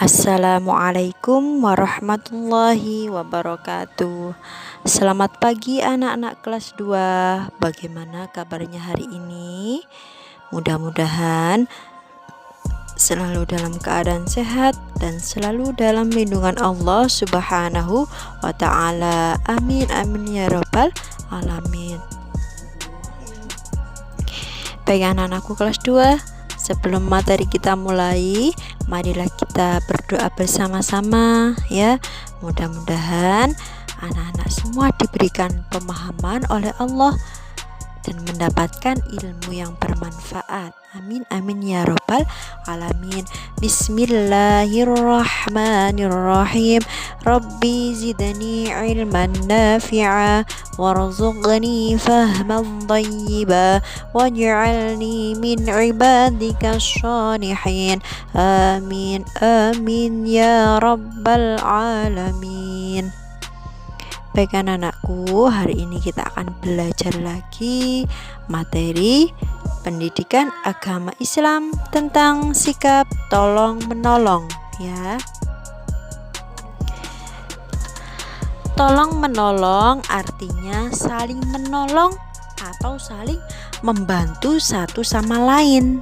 Assalamualaikum warahmatullahi wabarakatuh. Selamat pagi anak-anak kelas 2. Bagaimana kabarnya hari ini? Mudah-mudahan selalu dalam keadaan sehat dan selalu dalam lindungan Allah Subhanahu wa ta'ala. Amin amin ya rabbal alamin. Baik anak-anakku kelas 2, sebelum materi kita mulai, marilah kita berdoa bersama-sama ya. Mudah-mudahan anak-anak semua diberikan pemahaman oleh Allah dan mendapatkan ilmu yang bermanfaat. Amin amin ya rabbal alamin. Bismillahirrahmanirrahim. Rabbi zidni ilman nafi'a warzuqni fahman thayyiba waj'alni min ibadika shalihin. Amin amin ya rabbal alamin. Baik anak-anakku, hari ini kita akan belajar lagi materi pendidikan agama Islam tentang sikap tolong menolong ya. Tolong menolong artinya saling menolong atau saling membantu satu sama lain.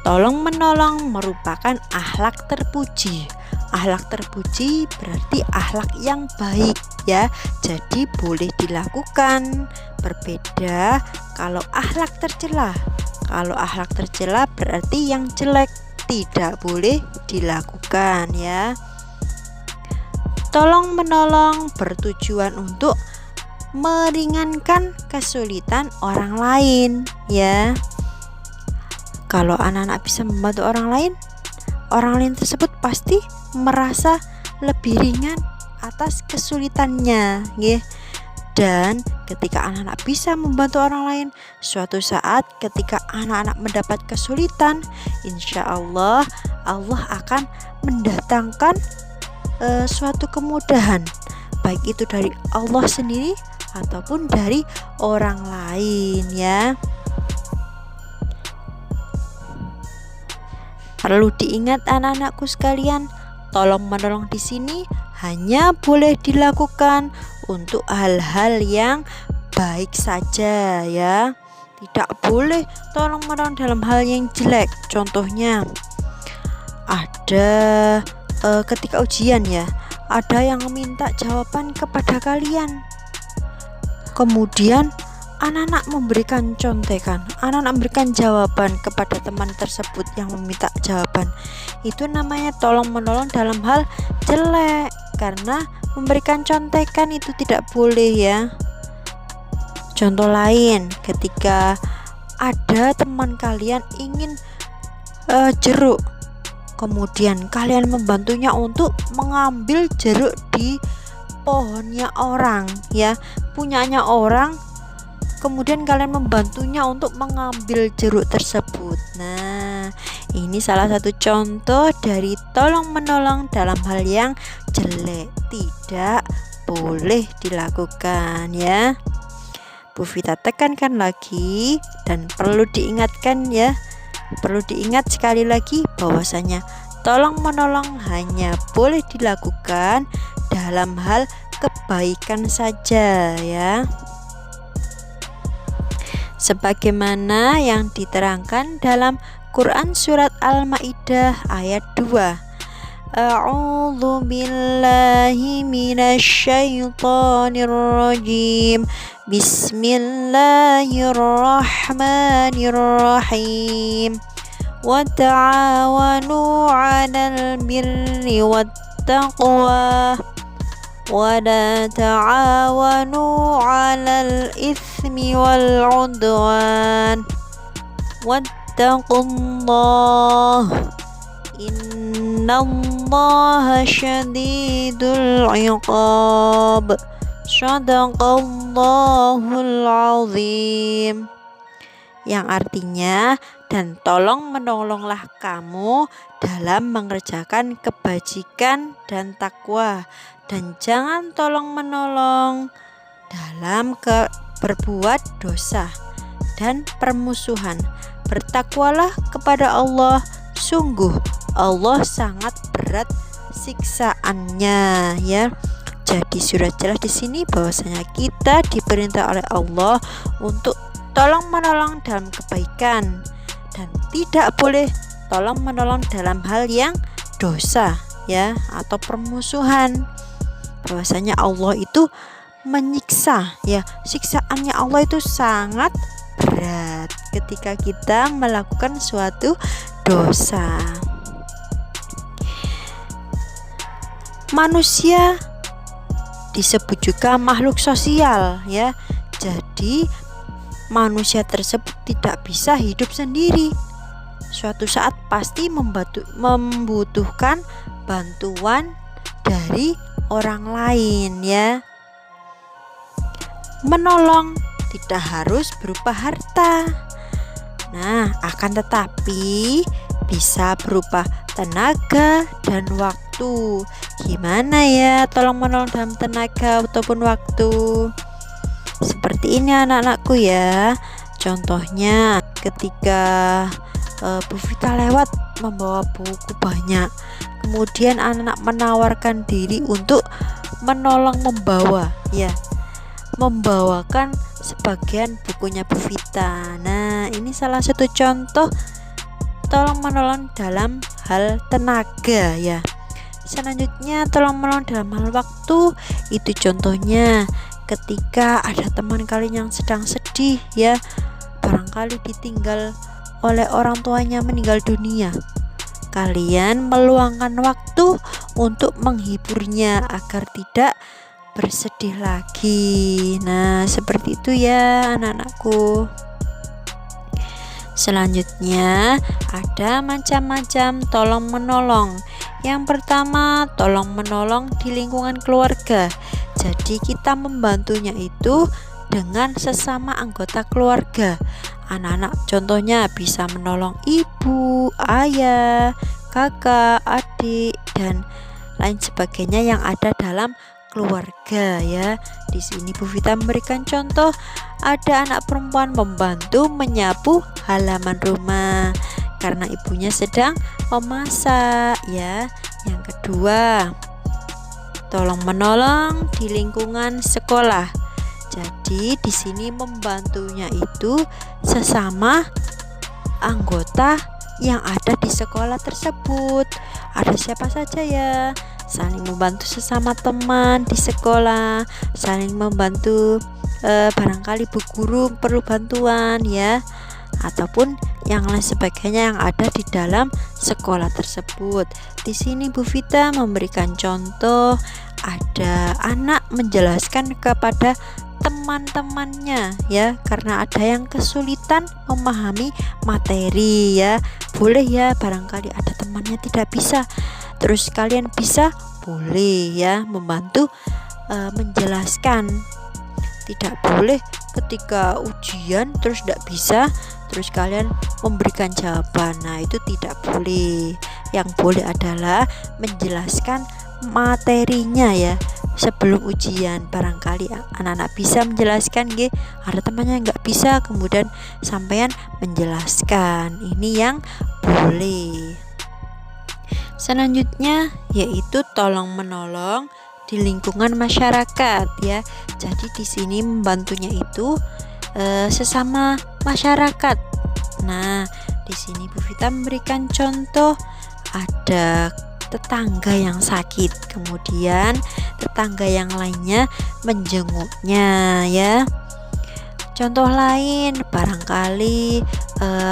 Tolong menolong merupakan akhlak terpuji. Akhlak terpuji berarti akhlak yang baik ya. Jadi boleh dilakukan. Berbeda kalau akhlak tercela. Kalau akhlak tercela berarti yang jelek, tidak boleh dilakukan ya. Tolong menolong bertujuan untuk meringankan kesulitan orang lain ya. Kalau anak-anak bisa membantu orang lain tersebut pasti merasa lebih ringan atas kesulitannya ya. Dan ketika anak-anak bisa membantu orang lain, suatu saat ketika anak-anak mendapat kesulitan, insya Allah Allah akan mendatangkan suatu kemudahan, baik itu dari Allah sendiri ataupun dari orang lain ya. Perlu diingat anak-anakku sekalian, tolong menolong di sini hanya boleh dilakukan untuk hal-hal yang baik saja ya. Tidak boleh tolong menolong dalam hal yang jelek. Contohnya ada ketika ujian ya, ada yang meminta jawaban kepada kalian, kemudian anak-anak memberikan contekan, anak-anak memberikan jawaban kepada teman tersebut yang meminta jawaban. Itu namanya tolong menolong dalam hal jelek, karena memberikan contekan itu tidak boleh ya. Contoh lain, ketika ada teman kalian ingin jeruk, kemudian kalian membantunya untuk mengambil jeruk di pohonnya orang ya, punyanya orang, kemudian kalian membantunya untuk mengambil jeruk tersebut. Nah, ini salah satu contoh dari tolong menolong dalam hal yang jelek, tidak boleh dilakukan ya. Bu Vita tekankan lagi dan perlu diingatkan ya. Perlu diingat sekali lagi bahwasanya tolong menolong hanya boleh dilakukan dalam hal kebaikan saja ya. Sebagaimana yang diterangkan dalam Quran surat Al-Maidah ayat 2. A'udzu billahi minasyaitonir rajim. Bismillahirrahmanirrahim. Wa ta'awanu 'alal birri wat taqwa wa la ta'awanu 'alal itsmi wal 'udwan wattaqullah innallaha syadidul 'iqab. Shadaqallahul azim. Yang artinya, dan tolong menolonglah kamu dalam mengerjakan kebajikan dan takwa, dan jangan tolong menolong dalam berbuat dosa dan permusuhan. Bertakwalah kepada Allah, sungguh Allah sangat berat siksaannya ya. Jadi sudah jelas di sini bahwasanya kita diperintah oleh Allah untuk tolong menolong dalam kebaikan dan tidak boleh tolong menolong dalam hal yang dosa ya atau permusuhan. Bahwasanya Allah itu menyiksa ya, siksaannya Allah itu sangat berat ketika kita melakukan suatu dosa. Manusia disebut juga makhluk sosial ya. Jadi manusia tersebut tidak bisa hidup sendiri. Suatu saat pasti membutuhkan bantuan dari orang lain ya. Menolong tidak harus berupa harta. Nah, akan tetapi bisa berupa tenaga dan waktu. Gimana ya tolong menolong dalam tenaga ataupun waktu? Seperti ini anak-anakku ya. Contohnya ketika Bu Vita lewat membawa buku banyak, kemudian anak-anak menawarkan diri untuk menolong membawa ya, membawakan sebagian bukunya Bu Vita. Nah, ini salah satu contoh tolong menolong dalam hal tenaga ya. Selanjutnya tolong menolong dalam hal waktu, itu contohnya ketika ada teman kalian yang sedang sedih ya, barangkali ditinggal oleh orang tuanya meninggal dunia, kalian meluangkan waktu untuk menghiburnya agar tidak bersedih lagi. Nah, seperti itu ya anak-anakku. Selanjutnya ada macam-macam tolong menolong. Yang pertama, tolong menolong di lingkungan keluarga. Jadi kita membantunya itu dengan sesama anggota keluarga. Anak-anak contohnya bisa menolong ibu, ayah, kakak, adik dan lain sebagainya yang ada dalam keluarga ya. Di sini Bu Vita memberikan contoh, ada anak perempuan membantu menyapu halaman rumah karena ibunya sedang memasak ya. Yang kedua, tolong menolong di lingkungan sekolah. Jadi di sini membantunya itu sesama anggota yang ada di sekolah tersebut. Ada siapa saja ya? Saling membantu sesama teman di sekolah, saling membantu barangkali bu guru perlu bantuan ya, ataupun yang lain sebagainya yang ada di dalam sekolah tersebut. Di sini Bu Vita memberikan contoh, ada anak menjelaskan kepada teman-temannya ya, karena ada yang kesulitan memahami materi ya. Boleh ya, barangkali ada temannya tidak bisa, terus kalian bisa, boleh ya membantu menjelaskan. Tidak boleh ketika ujian terus tidak bisa terus kalian memberikan jawaban. Nah, itu tidak boleh. Yang boleh adalah menjelaskan materinya ya sebelum ujian. Barangkali anak-anak bisa menjelaskan, ada temannya nggak bisa, kemudian sampean menjelaskan. Ini yang boleh. Selanjutnya yaitu tolong menolong di lingkungan masyarakat ya. Jadi di sini membantunya itu sesama masyarakat. Nah, di sini Bu Vita memberikan contoh, ada tetangga yang sakit, kemudian tetangga yang lainnya menjenguknya ya. Contoh lain, barangkali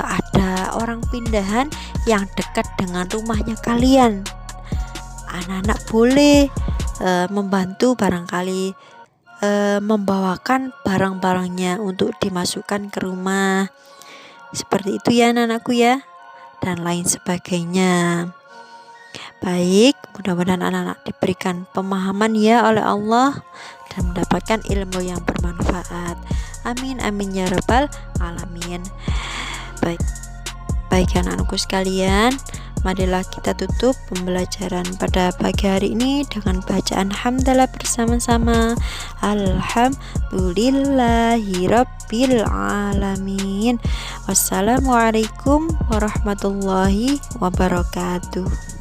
ada orang pindahan yang dekat dengan rumahnya kalian. Anak-anak boleh membantu, barangkali membawakan barang-barangnya untuk dimasukkan ke rumah. Seperti itu ya anak-anakku ya, dan lain sebagainya. Baik, mudah-mudahan anak-anak diberikan pemahaman ya oleh Allah dan mendapatkan ilmu yang bermanfaat. Amin amin ya rabbal alamin. Baik anak-anakku sekalian, Marilah kita tutup pembelajaran pada pagi hari ini dengan bacaan hamdalah bersama-sama. Alhamdulillahirabbil alamin. Wassalamualaikum warahmatullahi wabarakatuh.